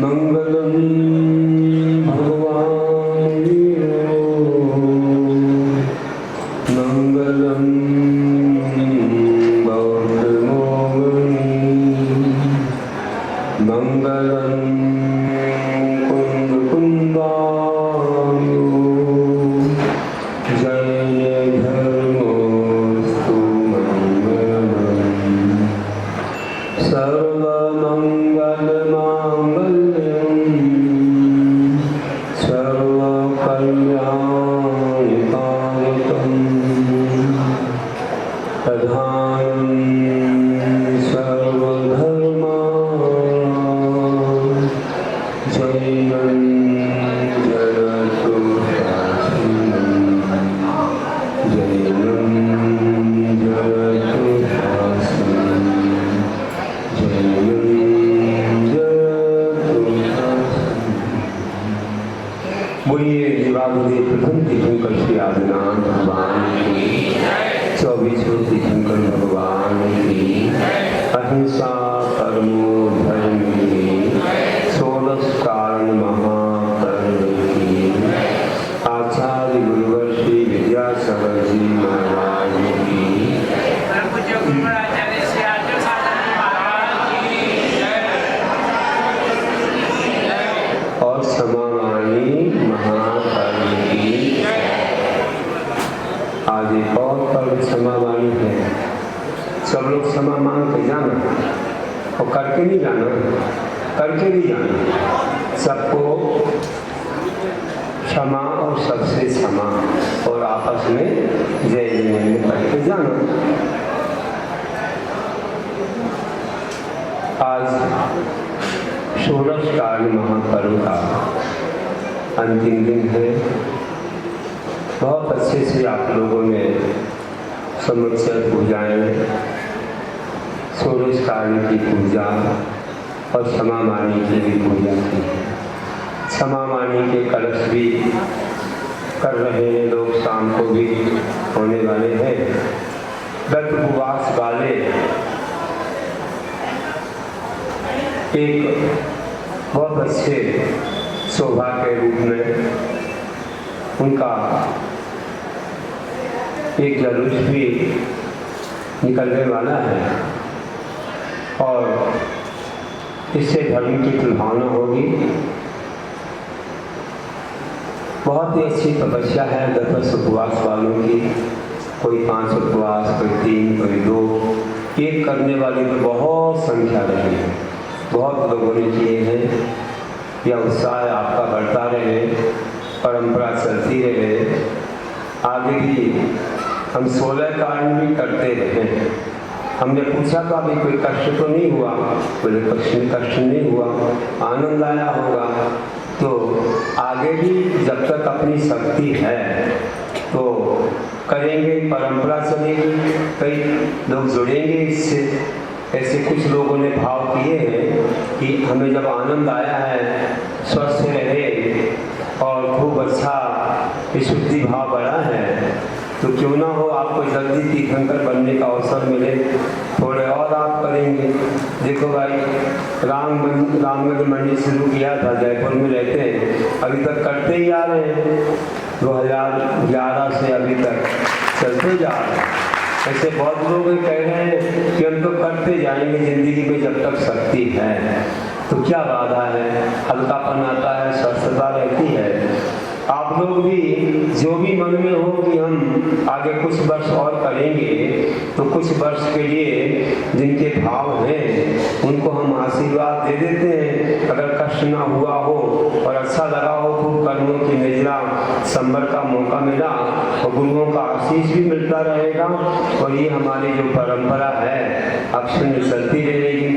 मंगलम भगवान मंगलम गौतमोमुनि मंगलम कुंद कुंदायो जय धर्मोस्तु मंगलम सर्वमंगल मांगल्यम सर्वकल्याणकारिकम प्रधानं सर्वधर्माणां जयं जयतु बोलिए जीवाधुदेव प्रथम तीर्थंकर श्री आदिनाथ भगवान की, 24वें तीर्थंकर भगवान की, अहिंसा परमो धर्म की, 16 कारण महाकर्म की, आचार्य गुरुवर श्री विद्यासागर जी महाराज की, और समावाणी महाकर्म की। आज एक और पर्व समावाणी है। सब लोग क्षमा मांग के जाना और करके नहीं जाना, करके भी जाना। सबको क्षमा और सबसे क्षमा और आपस में जय जय करके जाना। आज षोडश कारण महापर्व का अंतिम दिन है। बहुत अच्छे से आप लोगों ने संवत्सर पूजाएं, षोडश कारण की पूजा और क्षमा मानी की भी पूजा की। क्षमा मानी के कलश भी कर रहे हैं लोग, शाम को भी होने वाले हैं। व्रत उपवास वाले एक बहुत अच्छे शोभा के रूप में उनका एक जुलूस भी निकलने वाला है और इससे धर्म की प्रभावना होगी। बहुत ही अच्छी तपस्या है 10 उपवास वालों की। कोई 5 उपवास, कोई 3, कोई 2, एक करने वाली तो बहुत संख्या रही है। बहुत लोगों ने किए हैं। यह उत्साह आपका बढ़ता रहे, परंपरा चलती रहे। आगे भी हम 16 कारण भी करते रहे। हमने पूछा तो अभी कोई कष्ट तो नहीं हुआ? बोले कष्ट नहीं हुआ, आनंद आया होगा। तो आगे भी जब तक अपनी शक्ति है तो करेंगे, परंपरा चलेगी, कई लोग जुड़ेंगे इससे। ऐसे कुछ लोगों ने भाव किए हैं कि हमें जब आनंद आया है, स्वस्थ रहे और खूब अच्छा विशुद्धि भाव बढ़ा है, तो क्यों ना हो आपको जल्दी तीर्थंकर बनने का अवसर मिले, थोड़े और आप करेंगे। देखो भाई, रामगंज मंडी शुरू किया था, जयपुर में रहते हैं, अभी तक करते ही आ रहे हैं। 2011 से अभी तक चलते जा रहे हैं। ऐसे बहुत लोग कह रहे हैं कि हम तो करते जाएंगे जिंदगी में जब तक शक्ति है। तो क्या बाधा है? हल्कापन आता है, स्वस्थता रहती है। आप लोग भी जो भी मन में हो कि हम आगे कुछ वर्ष और करेंगे, तो कुछ वर्ष के लिए जिनके भाव हैं उनको हम आशीर्वाद दे देते हैं। अगर कष्ट ना हुआ हो और अच्छा लगा हो, खूब कर्मों की निजरा संबर का मौका मिला और गुरुओं का आशीष भी मिलता रहेगा और ये हमारी जो परंपरा है अक्षुण्ण चलती रहेगी।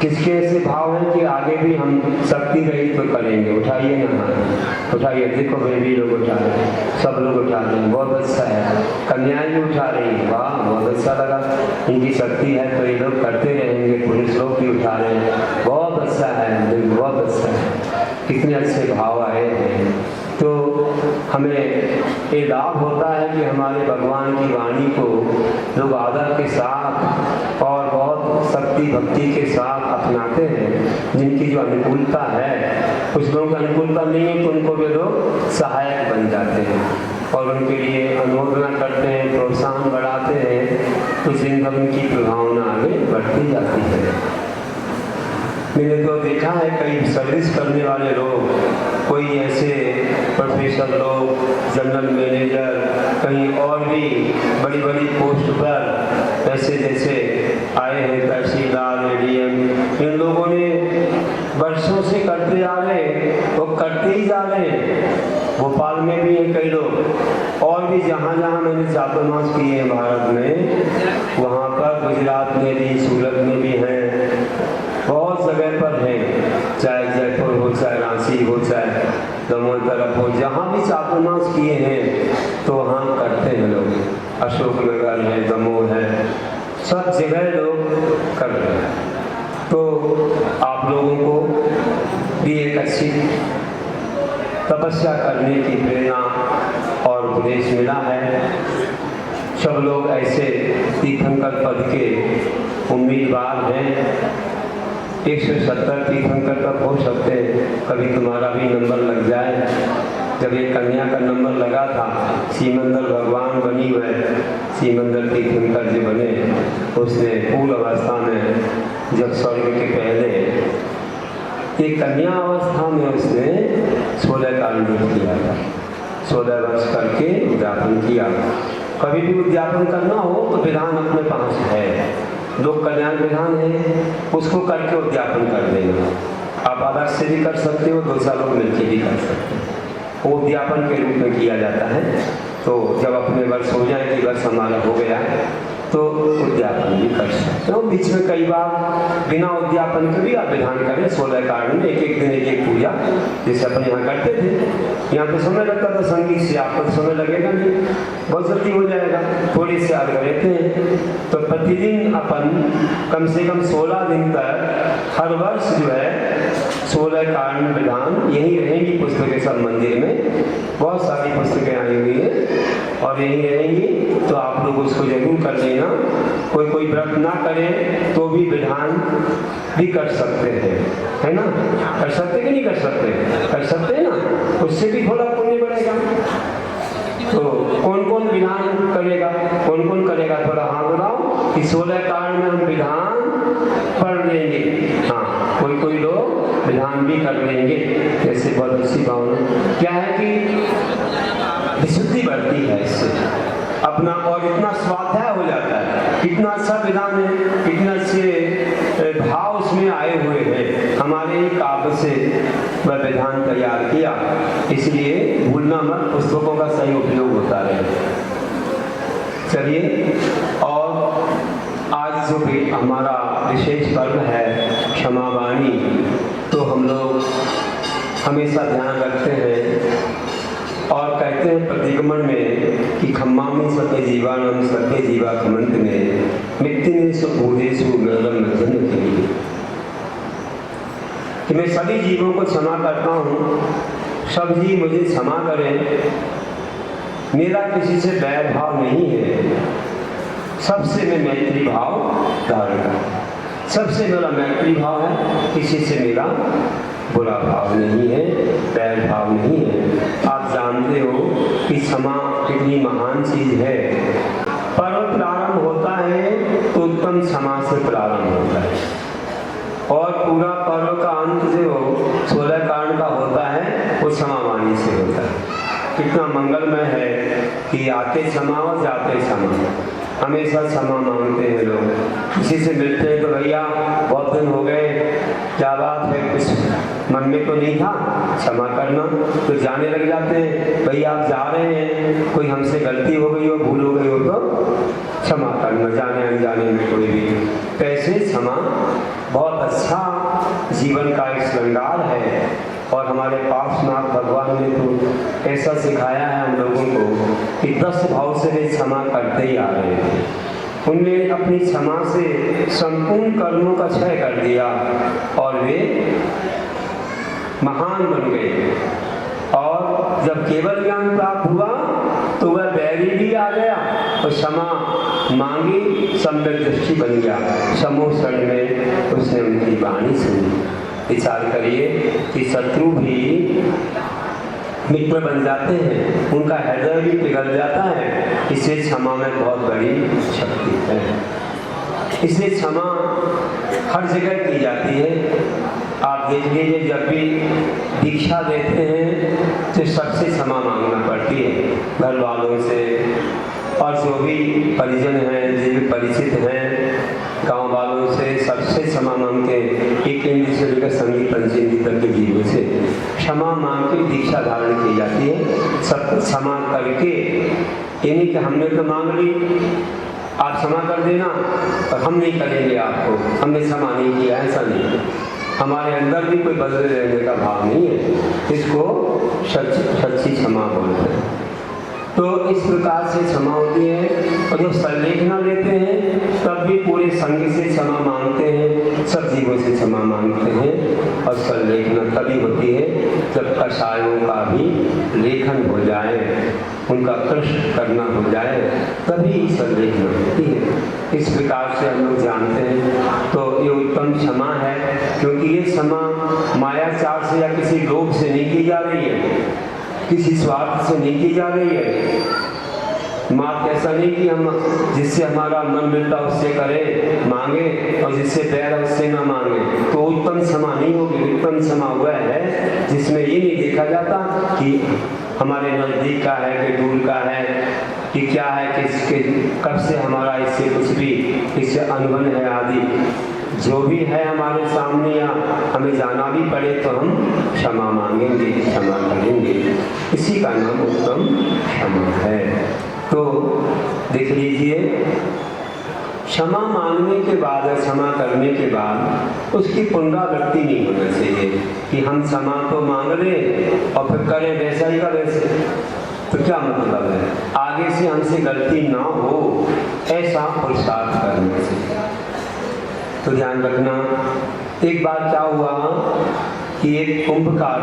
किसके ऐसे भाव हैं कि आगे भी हम शक्ति रही तो करेंगे? उठाइए ना हाथ, उठाइए। देखो भी लोग उठा रहे हैं, सब लोग उठा रहे हैं, बहुत अच्छा है। कन्याएं भी उठा रही हैं, वाह बहुत अच्छा लगा। इनकी शक्ति है तो ये लोग करते रहेंगे। पुरुष लोग भी उठा रहे हैं, बहुत अच्छा है, बहुत अच्छा है। कितने अच्छे भाव आए हैं। तो हमें ये लाभ होता है कि हमारे भगवान की वाणी को लोग आदर के साथ और बहुत शक्ति भक्ति के साथ अपनाते हैं। जिनकी जो अनुकूलता है, कुछ लोगों की अनुकूलता नहीं है तो उनको वे लोग सहायक बन जाते हैं और उनके लिए अनुमोदना करते हैं, प्रोत्साहन बढ़ाते हैं, तो जिनका उनकी प्रभावना आगे बढ़ती जाती है। मैंने तो देखा है कई सर्विस करने वाले लोग, कोई ऐसे प्रोफेसर लोग, जनरल मैनेजर, कहीं और भी बड़ी बड़ी पोस्ट पर ऐसे जैसे आए हैं तहसीलदार, एडीएम, इन लोगों ने वर्षों से करते आ रहे, वो करते ही जा रहे हैं। भोपाल में भी हैं कई लोग, और भी जहाँ जहाँ मैंने चातुर्मास किए हैं भारत में, वहाँ पर गुजरात में भी, सूरत में भी हैं, बहुत जगह पर हैं, चाहे जयपुर हो, चाहे रांची हो, चाहे दमोह तरफ हो, जहाँ भी चातुर्मास किए हैं तो वहाँ करते हैं लोग। अशोकनगर है, दमोह है, सब जगह लोग कर रहे हैं। तो आप लोगों को भी एक अच्छी तपस्या करने की प्रेरणा और उपदेश मिला है। सब लोग ऐसे तीर्थंकर पद के उम्मीदवार हैं। 170 तीर्थंकर तक हो सकते हैं, कभी तुम्हारा भी नंबर लग जाए। जब एक कन्या का नंबर लगा था, सीमंदर भगवान बनी हुए, सीमंदर तीर्थंकर जो बने, उसने पूर्ण अवस्था में, जब स्वर्ग के पहले एक कन्या अवस्था में उसने 16 कांड किया था। 16 वर्ष करके उद्यापन किया। कभी भी उद्यापन करना हो तो विधान अपने पास है, लोक कल्याण विधान है, उसको करके उद्यापन कर देना। आप अलग से भी कर सकते हो, 2 लोग मिलकर भी कर सकते हो। वो उद्यापन के रूप में किया जाता है। तो जब अपने वर्ष हो जाए कि वर्ष हमारा हो गया तो उद्यापन भी कर सकते हो। बीच में कई बार बिना उद्यापन के भी आप विधान करें। 16 कांड में एक दिन एक पूजा, जैसे अपन यहाँ करते थे। यहाँ तो समय लगता था संगीत से, आपको तो समय लगेगा नहीं, बहुत जल्दी हो जाएगा, थोड़ी से आगे रहते हैं। तो प्रतिदिन अपन कम से कम 16 दिन तक हर वर्ष जो है 16 कांड विधान यही रहेंगी पुस्तकें, सब मंदिर में बहुत सारी पुस्तकें आई हुई हैं और यही रहेंगी। तो आप लोग उसको जरूर कर लेना। कोई व्रत ना करे तो भी विधान भी कर सकते हैं, है ना? कर सकते कि नहीं कर सकते? कर सकते हैं ना, उससे भी थोड़ा पुण्य बढ़ेगा। तो कौन कौन विधान करेगा, कौन कौन करेगा, थोड़ा हाथ उठाओ कि 16 कांड में हम विधान पढ़ लेंगे। हाँ, कोई लोग विधान भी कर लेंगे। जैसे बहुत अच्छी भावना क्या है कि विशुद्धि बढ़ती है इससे अपना, और इतना स्वाध्याय हो जाता है, कितना अच्छा विधान है, कितने अच्छे भाव उसमें आए हुए हैं। हमारे ही काव्य से वह विधान तैयार किया, इसलिए भूलना मत, पुस्तकों का सही उपयोग होता रहे। चलिए, और आज जो भी हमारा विशेष पर्व है क्षमावाणी, तो हम लोग हमेशा ध्यान रखते हैं और कहते हैं प्रतिगमन में कि खम्मामि सर्वे जीवानां सर्वे जीवा खमंत में मित्तिनेषु भूतेषु नरं मध्यम के लिए, कि मैं सभी जीवों को क्षमा करता हूँ, सब जीव मुझे क्षमा करें। मेरा किसी से बैर भाव नहीं है, सबसे मैं मैत्री भाव धारण करता, सबसे मेरा मैत्री भाव है, किसी से मेरा बुरा भाव नहीं है, बैर भाव नहीं है। आप जानते हो कि क्षमा कितनी महान चीज है। पर्व प्रारंभ होता है तो उत्तम क्षमा से प्रारंभ होता है, और पूरा पर्व का अंत जो 16 कांड का होता है वो क्षमावाणी से होता है। कितना मंगलमय है कि आते क्षमा और जाते क्षमा, हमेशा क्षमा मांगते हैं लोग। किसी से मिलते हैं तो भैया बहुत दिन हो गए, क्या बात है, कुछ मन में तो नहीं था, क्षमा करना। तो जाने लग जाते हैं, भैया आप जा रहे हैं, कोई हमसे गलती हो गई हो, भूल हो गई हो तो क्षमा करना, जाने अनजाने में कोई भी। कैसे क्षमा बहुत अच्छा जीवन का एक श्रृंगार है, और हमारे पार्श्वनाथ भगवान ने तो ऐसा सिखाया है हम लोगों को कि 10 भाव से वे क्षमा करते ही आ रहे थे। उनने अपनी क्षमा से संपूर्ण कर्मों का क्षय कर दिया और वे महान बन गए। और जब केवल ज्ञान प्राप्त हुआ तो वह बैरी भी आ गया और क्षमा मांगी, सम्यक दृष्टि बन गया। समूह क्षण में उसने उनकी वाणी सुनी। विचार करिए कि शत्रु भी मित्र बन जाते हैं, उनका हृदय भी पिघल जाता है। इससे क्षमा में बहुत बड़ी शक्ति है। इसलिए क्षमा हर जगह की जाती है। आप देख लीजिए, जब भी दीक्षा देते हैं तो सबसे क्षमा मांगना पड़ती है, घर वालों से और जो भी परिजन हैं, जो भी परिचित हैं, गांव वालों से, सबसे क्षमा मांगते हैं। एक इंद्र से लेकर संगी पंचेंद्री तक के जीवों से क्षमा मांग के दीक्षा धारण की जाती है। सब क्षमा करके, यानी कि हमने तो मांग ली, आप क्षमा कर देना, और हम नहीं करेंगे आपको, हमने क्षमा नहीं किया, ऐसा नहीं। हमारे अंदर भी कोई बदले रहने का भाव नहीं है। इसको सच्ची क्षमा बोलते हैं। तो इस प्रकार से क्षमा होती है। और जब संलेखना लेते हैं तब भी पूरे संग से क्षमा मांगते हैं, सब जीवों से क्षमा मांगते हैं। और संलेखना तभी होती है जब कषायों का भी लेखन हो जाए, उनका कृष्ण करना हो जाए, तभी संलेखना होती है। इस प्रकार से हम लोग जानते हैं। तो ये उत्तम क्षमा है, क्योंकि ये क्षमा मायाचार से या किसी लोभ से नहीं की जा रही है, किसी स्वार्थ से नहीं की जा रही है। मार्ग ऐसा नहीं कि हम जिससे हमारा मन मिलता उससे करें, मांगे, और जिससे बैर है उससे ना मांगे, तो उत्तम क्षमा नहीं होगी। उत्तम क्षमा वह है जिसमें ये नहीं देखा जाता कि हमारे नजदीक का है कि दूर का है, कि क्या है, किसके कब से हमारा इससे कुछ भी इससे अनुभव है आदि। जो भी है हमारे सामने या हमें जाना भी पड़े तो हम क्षमा मांगेंगे, क्षमा करेंगे। इसी का नाम उत्तम क्षमा है। तो देख लीजिए, क्षमा मांगने के बाद, क्षमा करने के बाद उसकी पुनरावृत्ति नहीं होना चाहिए कि हम क्षमा तो मांग लें और फिर करें वैसा ही का वैसे। तो क्या मतलब है? आगे से हमसे गलती ना हो ऐसा पुरुषार्थ करना चाहिए। तो ध्यान रखना। एक बार क्या हुआ कि एक कुंभकार,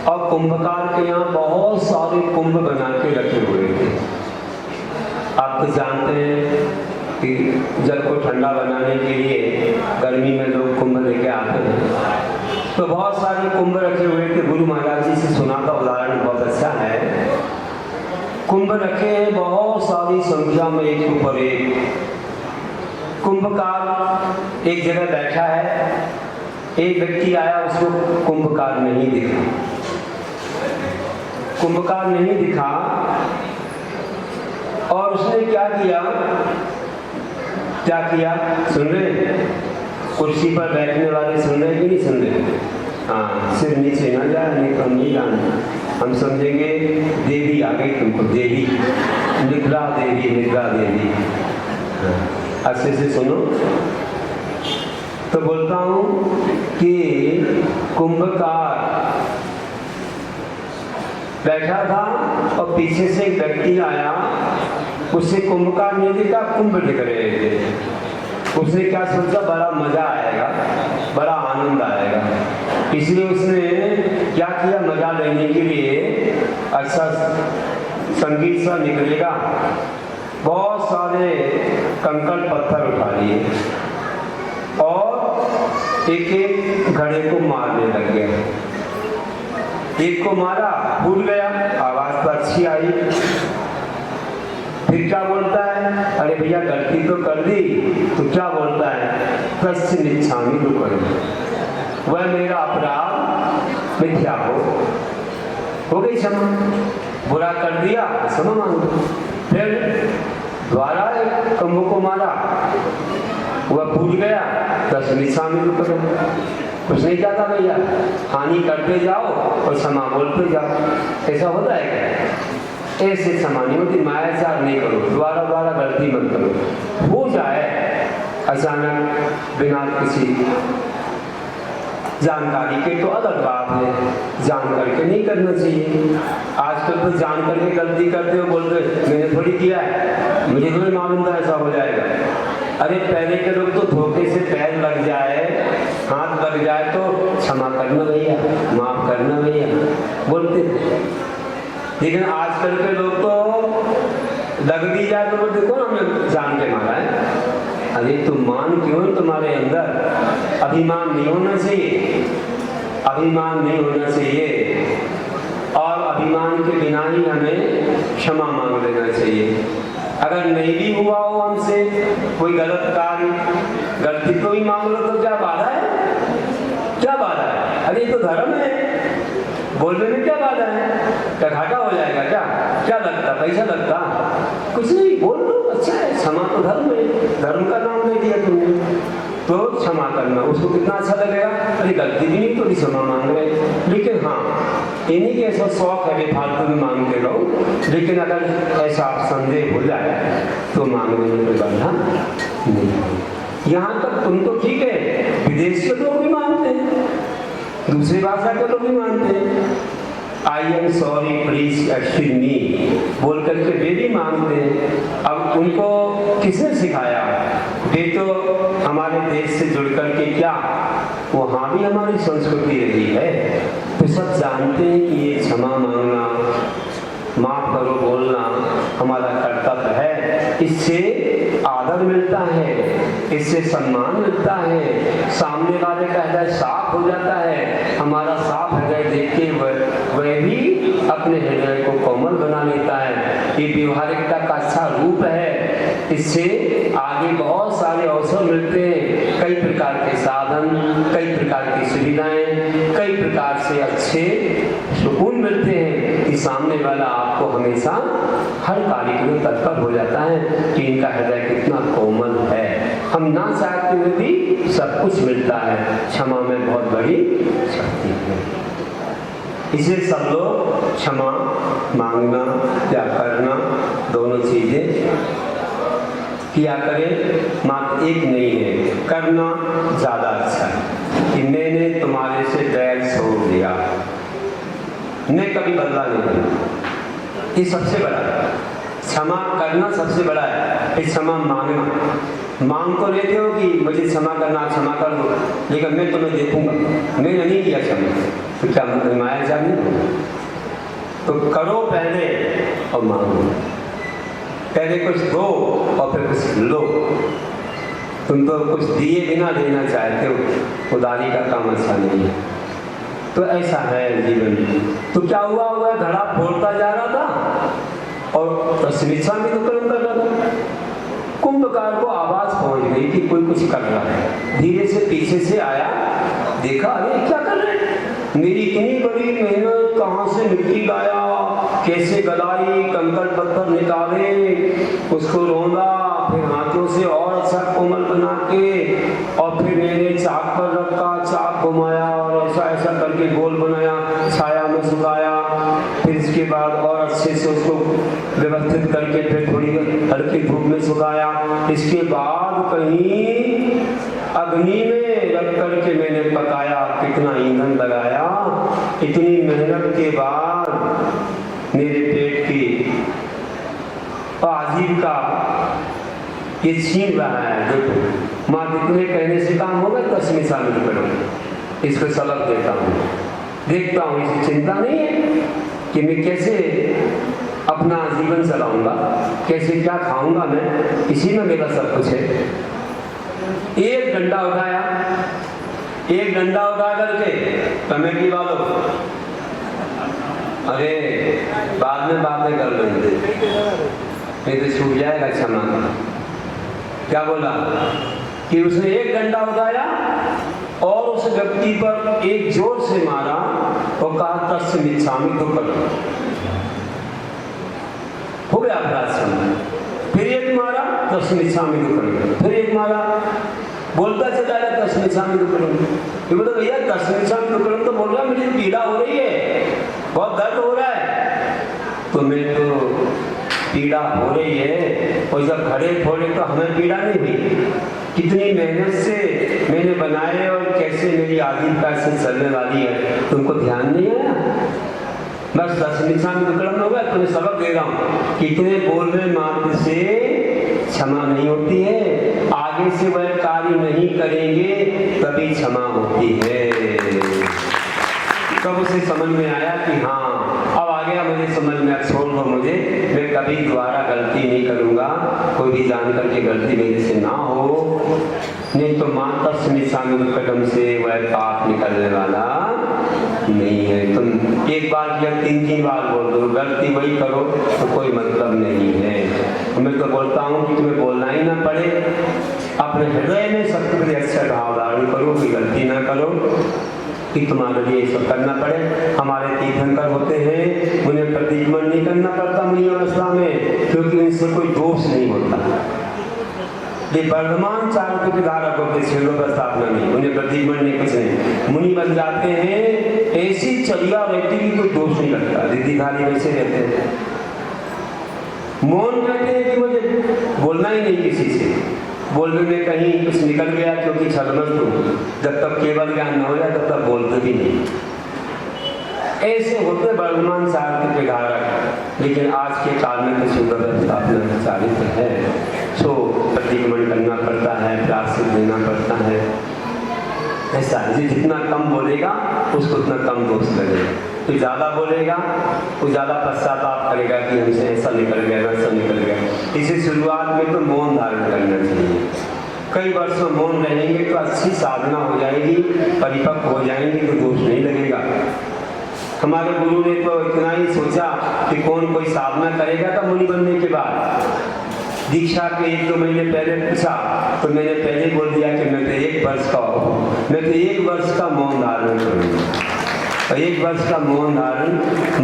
और कुंभकार के यहाँ बहुत सारे कुंभ बना के रखे हुए थे। आप तो जानते हैं कि जल को ठंडा बनाने के लिए गर्मी में लोग कुंभ लेके आते हैं। तो बहुत सारे कुंभ रखे हुए थे। गुरु महाराज जी से सुना था उदाहरण, बहुत अच्छा है। कुंभ रखे हैं बहुत सारी संख्या में, एक ऊपर एक। कुंभकार एक जगह बैठा है, एक व्यक्ति आया, उसको कुंभकार नहीं दिखा। कुंभकार नहीं दिखा और उसने क्या किया, सुन रहे? कुर्सी पर बैठने वाले सुन रहे कि नहीं सुन रहे? हाँ, सिर नीचे ना जाए, नहीं तो हम नहीं जानते। हम समझेंगे देवी आ गई तुमको, देवी, निद्रा देवी, निद्रा देवी। अच्छे से सुनो। तो बोलता हूं कि कुंभकार बैठा था और पीछे से एक व्यक्ति आया, उससे कुंभकार नहीं दिखा, कुंभ दिख रहे थे। उसने क्या सोचा, बड़ा मजा आएगा, बड़ा आनंद आएगा, इसलिए उसने क्या किया, मजा लेने के लिए अच्छा संगीत सा निकलेगा, बहुत सारे कंकड़ पत्थर उठा लिए और एक एक घड़े को मारने लग गया। एक को मारा, फूट गया, आवाज तो अच्छी आई। फिर क्या बोलता है, अरे भैया गलती तो कर दी, तो क्या बोलता है, तस्मिच्छामि दुक्कड़म, वह मेरा अपराध मिथ्या हो गई क्षमा, बुरा कर दिया क्षमा मांगो। फिर द्वारा एक कुंभ को मारा, वह फूट गया, तस्मिच्छामि दुक्कड़म, कुछ नहीं चाहता भैया, हानि करते जाओ और क्षमा बोलते जाओ। ऐसा होता है क्या? ऐसे क्षमा नहीं होती। मायाचार नहीं करो, दोबारा गलती मत करो। हो जाए अचानक बिना किसी जानकारी के तो अलग बात है, जान करके नहीं करना चाहिए। आजकल तो जान करके गलती करते हो, बोलते मैंने थोड़ी किया है, मुझे थोड़ी मालूम था ऐसा हो जाएगा। अरे पहले के लोग तो धोखे से पैर लग जाए, हाथ लग जाए तो क्षमा करना भैया, माफ करना भैया बोलते थे। लेकिन आजकल के लोग तो लग भी जाए तो देखो ना हमें जान के मारा है। अरे तो मान क्यों तुम्हारे अंदर अभिमान नहीं होना चाहिए, अभिमान नहीं होना चाहिए। और अभिमान के बिना ही हमें क्षमा मांग लेना चाहिए। अगर नहीं भी हुआ हो हमसे कोई गलत कार्य, गलती को भी मांग लो तो क्या बाधा है, क्या बाधा है? अरे तो धर्म है, बोलने में क्या बाधा है? क्या घाटा हो जाएगा? क्या क्या लगता, पैसा लगता? कुछ नहीं, बोल लो, अच्छा है। क्षमा तो धर्म है, धर्म का नाम नहीं दिया तुमने तो क्षमा करना, उसको कितना अच्छा लगेगा। अरे गलती भी नहीं तो भी क्षमा मांग रहे। लेकिन हाँ, इन्हीं के ऐसा शौक है फालतू में मांगते रहो, लेकिन अगर ऐसा संदेह हो जाए तो मांगने में कोई बाधा नहीं। यहाँ तक तुम तो ठीक है, विदेश के लोग भी मानते हैं, दूसरी भाषा के लोग भी मानते हैं। I am sorry please excuse me बोल करके वे भी मांगते हैं। अब उनको किसने सिखाया? वे तो हमारे देश से जुड़ करके क्या वहाँ भी हमारी संस्कृति रही है, तो सब जानते हैं कि ये क्षमा मांगना, माफ करो बोलना हमारा कर्तव्य है। इससे आदर मिलता है, इससे सम्मान मिलता है, सामने वाले का हृदय साफ हो जाता है। हमारा साफ हृदय देख के वह भी अपने हृदय को कोमल बना लेता है। ये व्यवहारिकता का अच्छा रूप है। इससे आगे बहुत सारे अवसर मिलते हैं, कई प्रकार के साधन, कई प्रकार की सुविधाएं, कई प्रकार से अच्छे सुकून मिलते हैं कि सामने वाला आपको हमेशा हर कार्य के लिए तत्पर हो जाता है कि इनका हृदय कितना कोमल है। हम ना चाहते हुए भी सब कुछ मिलता है। क्षमा में बहुत बड़ी शक्ति है। इसे सब लोग क्षमा मांगना या करना दोनों चीजें किया करें, मात्र एक नहीं है। करना ज्यादा अच्छा है कि मैंने तुम्हारे से बैर छोड़ दिया, मैं कभी बदला नहीं दूंगा। ये सबसे बड़ा है, क्षमा करना सबसे बड़ा है। क्षमा मांगना, मांग तो लेते हो कि मुझे क्षमा करना, क्षमा कर दो, लेकिन मैं तुम्हें देखूंगा, मैंने नहीं किया क्षमा, तो क्या माया जानी? तो करो पहले और मांगो। पहले कुछ दो और फिर कुछ लो। तुम तो कुछ दिए बिना लेना चाहते हो, उदारी का काम अच्छा नहीं है। तो ऐसा है जीवन। तो क्या हुआ, घड़ा फोड़ता जा रहा था और समीक्षा में तो कर्म कर रहा था। कुंभकार को आवाज पहुंच गई कि कोई कुछ कर रहा है। धीरे से पीछे से आया, देखा, अरे क्या कर रहे हैं? मेरी इतनी बड़ी मेहनत, कहाँ से मिट्टी लाया, कैसे गलाई, कंकड़ पत्थर निकाले, उसको रौंदा, फिर हाथों से और अच्छा कोमल बना के, और फिर मैंने चाक पर रखा, चाक घुमाया और ऐसा ऐसा करके गोल बनाया, छाया में सुखाया, फिर इसके बाद और अच्छे से उसको व्यवस्थित करके फिर थोड़ी हल्की धूप में सुखाया। इसके बाद कहीं अग्नि में रख करके मैंने पकाया, कितना ईंधन लगाया। इतनी मेहनत के बाद मेरे पेट की आजीविका ये छीन रहा है। देखो माँ, इतने कहने से काम होगा तो इसमें शामिल करो, इसको सबक देता हूँ, देखता हूँ। इसे चिंता नहीं है कि मैं कैसे अपना जीवन चलाऊंगा, कैसे क्या खाऊंगा, मैं इसी में मेरा सब कुछ है। एक डंडा उठाया, एक डंडा उठा करके कमेटी वालों, अरे बाद में बातें कर लेंगे, नहीं तो छूट जाएगा क्षमा। क्या बोला कि उसने एक डंडा उठाया और उस व्यक्ति पर एक जोर से मारा और कहा तस्मिच्छामि दुक्कड़म, हो गया अपराध क्षमा। फिर एक मारा तस्मिच्छामि दुक्कड़म, फिर एक मारा, बोलता चला रहा तस्मिच्छामि दुक्कड़म। ये बोलता भैया तस्मिच्छामि दुक्कड़म तो बोल रहा, मुझे पीड़ा हो रही है, बहुत दर्द हो रहा है। तो मैं तो पीड़ा हो रही है, और जब खड़े फोड़े तो हमें पीड़ा नहीं हुई। कितनी मेहनत से मैंने बनाए और कैसे मेरी आजीविका से चलने वाली है, तुमको ध्यान नहीं आया? बस तस्मिच्छामि दुक्कड़म हो गया। तुम्हें सबक दे रहा हूँ, कितने बोलने मात्र से क्षमा नहीं होती है। आगे से वह कार्य नहीं करेंगे तभी क्षमा होती है। तब उसे समझ में आया कि हाँ अब आ गया मुझे समझ में, अब छोड़ दो मुझे, मैं कभी दोबारा गलती जान करके गलती मेरे से ना हो, नहीं तो माता स्मिशान कदम से वह पाप निकलने वाला नहीं है। तुम एक बार या 3 बार बोल दो, गलती वही करो तो कोई मतलब नहीं है। मैं तो बोलता हूँ कि तुम्हें बोलना ही ना पड़े, अपने हृदय में सबके प्रति अच्छा भाव धारण करो कि गलती ना करो कि तुम्हारे लिए ये सब करना पड़े। हमारे तीर्थंकर होते हैं, उन्हें प्रतिक्रमण नहीं करना पड़ता मुनि अवस्था में, क्योंकि उनसे कोई दोष नहीं होता। ये वर्धमान चार के धारक होते, छेदों पर स्थापना नहीं, उन्हें प्रतिक्रमण नहीं, कुछ नहीं, मुनि बन जाते हैं। ऐसी चलिया रहती की कोई दोष नहीं लगता, दीदी खाली वैसे रहते हैं, मौन रहते हैं कि मुझे बोलना ही नहीं किसी से, बोलने में कहीं कुछ निकल गया क्योंकि छलमस्त हूँ, जब तक केवल ज्ञान न हो जाए तब तक बोलते भी नहीं। ऐसे होते वर्धमान चार के धारक। लेकिन आज के काल में तो शुद्ध स्थापना चारित्र है, सो प्रतिक्रमण करना पड़ता है, प्रायश्चित देना पड़ता है। ऐसा है, जितना कम बोलेगा उसको उतना कम दोष लगेगा, तो ज़्यादा बोलेगा वो ज़्यादा पश्चाताप करेगा कि हमसे ऐसा निकल गया, वैसा निकल गया। इसी शुरुआत में तो मौन धारण करना चाहिए। कई वर्षों मौन रहेंगे तो अच्छी साधना हो जाएगी, परिपक्व हो जाएंगे तो दोष नहीं लगेगा। हमारे गुरु ने तो इतना ही सोचा कि कौन कोई साधना करेगा था मुनि बनने के बाद। दीक्षा के 1-2 महीने पहले पूछा तो मैंने पहले बोल दिया कि मैं तो 1 वर्ष का हूँ, मैं तो 1 वर्ष का मौन धारण करूँगा। 1 वर्ष का मौन धारण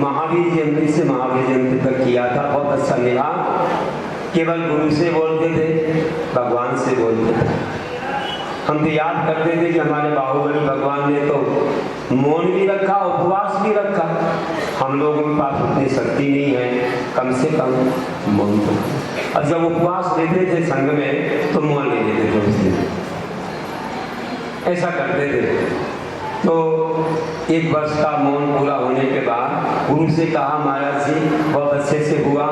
महावीर जयंती से महावीर जयंती तक किया था, बहुत अच्छा मिला। केवल गुरु से बोलते थे, भगवान से बोलते थे। हम तो याद करते थे कि हमारे बाहुबली भगवान ने तो मौन भी रखा, उपवास भी रखा। हम लोगों के पास उतनी शक्ति नहीं है, कम से कम मौन तो। अब जब उपवास लेते थे संघ में तो मौन ले लेते थे, उस दिन ऐसा करते थे। तो 1 वर्ष का मौन पूरा होने के बाद गुरु से कहा, महाराज जी बहुत अच्छे से हुआ,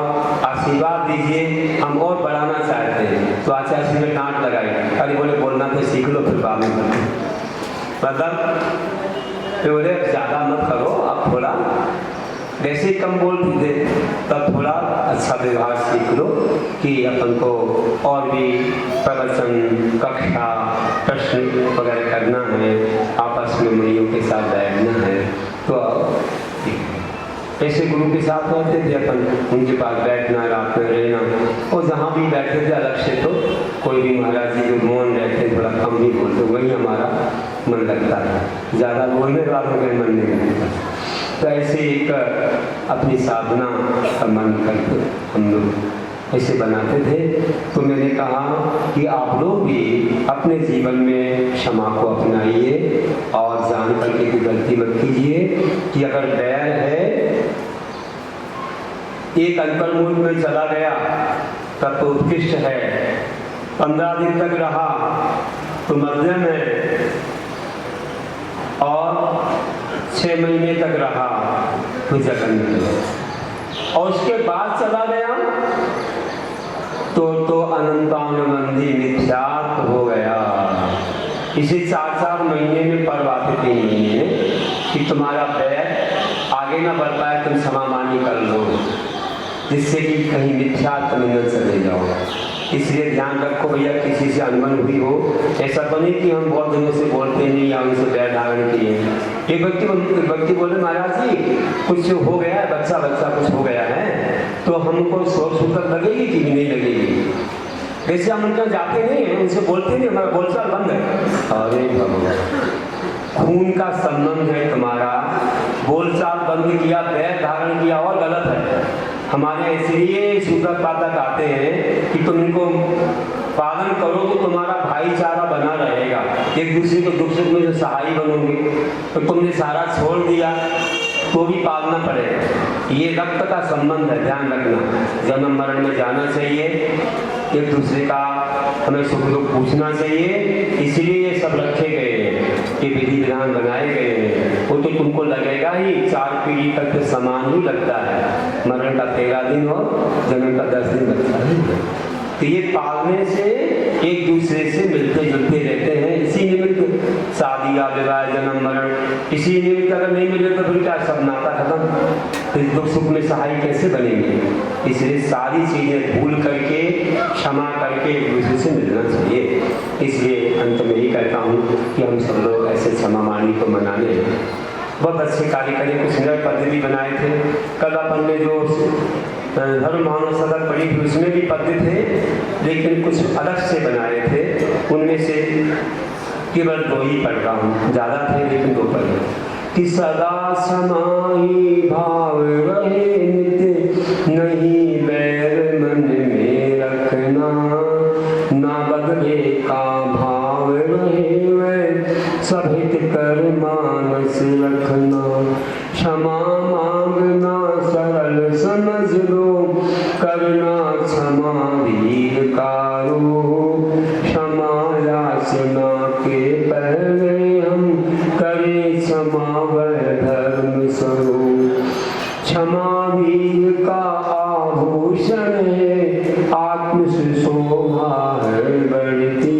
आशीर्वाद दीजिए, हम और बढ़ाना चाहते हैं। तो आचार्य जी ने डांट लगाई, अरे बोले बोलना तो सीख लो फिर बाद में करो। मतलब बोले ज़्यादा मत करो, आप थोड़ा वैसे ही कम बोलते थे, तब थोड़ा अच्छा व्यवहार सीख लो कि अपन को और भी प्रवचन, कक्षा, प्रश्न वगैरह करना है, आपस में मुनियों के साथ बैठना है। तो ऐसे गुरु के साथ रहते थे अपन, उनके पास बैठना, रात में रहना, और जहाँ भी बैठते थे अलग से तो कोई भी महाराज जी जो मौन रहते, थोड़ा कम भी बोलते, वही हमारा मन लगता है, ज़्यादा बोलने वालों का मन नहीं लगता। तो ऐसे एक अपनी साधना का मन करके हम लोग ऐसे बनाते थे। तो मैंने कहा कि आप लोग भी अपने जीवन में क्षमा को अपनाइए और जान करके कोई गलती मत कीजिए कि अगर बैर है, एक अंतर्मुख में चला गया तब तो उत्कृष्ट है, 15 दिन तक रहा तो मध्यम है, और 6 महीने तक रहा तो जघन्य है, और उसके बाद चला गया तो अनंतानुबंधी मिथ्यात्व हो गया। इसे 4-4 महीने में परवाते 3 महीने कि तुम्हारा पैर आगे ना बढ़ पाए, तुम समामानी कर लो, जिससे कि कहीं मिथ्यात्व में न चले जाओ। इसलिए ध्यान रखो भैया, किसी से अनबन हुई हो, ऐसा तो नहीं कि हम बहुत दिनों से बोलते नहीं या उनसे बैर धारण किए। एक व्यक्ति बोले, महाराज जी कुछ हो गया है, बच्चा कुछ हो गया है, तो हमको सोच लगेगी कि नहीं लगेगी। जैसे हम उनका जाते नहीं हैं, उनसे बोलते नहीं, हमारा बोलचाल बंद है। अरे भगवान, खून का संबंध है तुम्हारा, बोलचाल बंद किया, बैर धारण किया और गलत है। हमारे इसलिए सूत्र पाठक आते हैं कि तुम इनको पालन करो तो तुम्हारा भाईचारा बना रहेगा, एक दूसरे को दुख सुख में जो सहाय बनोगे। तो तुमने सारा छोड़ दिया तो भी पालना पड़ेगा। ये रक्त का संबंध है, ध्यान रखना। जन्म मरण में जाना चाहिए, एक दूसरे का हमें सुख दुख पूछना चाहिए, इसलिए ये सब रखे गए हैं, ये विधि विधान बनाए गए हैं। वो तो तुमको लगेगा ही, 4 पीढ़ी तक तो समान ही लगता है, मरण का 13 दिन और जन्म का 10 दिन लगता है। तो ये पालने से एक दूसरे से मिलते जुलते रहते हैं। इसी निमित्त शादी या विवाह, जन्म मरण इसी निमित्त अगर नहीं मिले तो फिर क्या सब नाता खत्म, फिर दुख सुख में सहाय कैसे बनेंगे। इसलिए सारी चीजें भूल करके क्षमा करके एक दूसरे से मिलना चाहिए। इसलिए अंत में ही कहता हूँ कि हम सब लोग ऐसे क्षमा मानी को मनाने बहुत अच्छे कार्य करें। कुछ नए पद्धति बनाए थे, कल अपन ने जो धर्म मानव सदर पढ़ी थी उसमें भी पद्य थे, लेकिन कुछ अलग से बनाए थे। उनमें से केवल 2 ही पढ़ रहा हूँ, ज़्यादा थे लेकिन 2 पढ़े। कि सदा समाई भाव रहे नित्य, नहीं बैर मन में रखना, ना बदले का भाव रहे वह सब हित कर मानस रखना। क्षमा मांगना सरल समझ लो, करना क्षमा वीर का रूप। क्षमा याचना के पहले हम करें क्षमा वह धर्म स्वरूप। क्षमा वीर का आभूषण है, आत्म से शोभा है बढ़ती।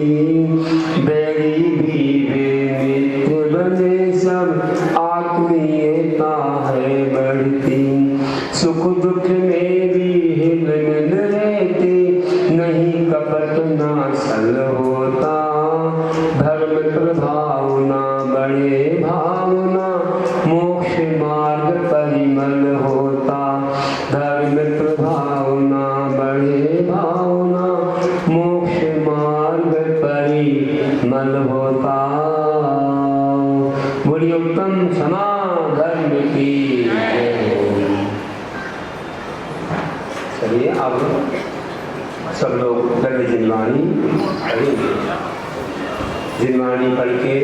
बैरी भी वे मित्र बने सब, आत्मीयता है बढ़ती। सुख दुख में भी हिल मिल रहते, नहीं कपट ना सल होता। धर्म प्रभावना बड़े भावना, मोक्ष मार्ग परिमल होता। धर्म प्रभावना बड़े भावना, मोक्ष मार्ग परिमल होता। बोलिए उत्तम क्षमा धर्म की। चलिए अब सब लोग जिनवाणी पढ़ेंगे। जिनवाणी पढ़ के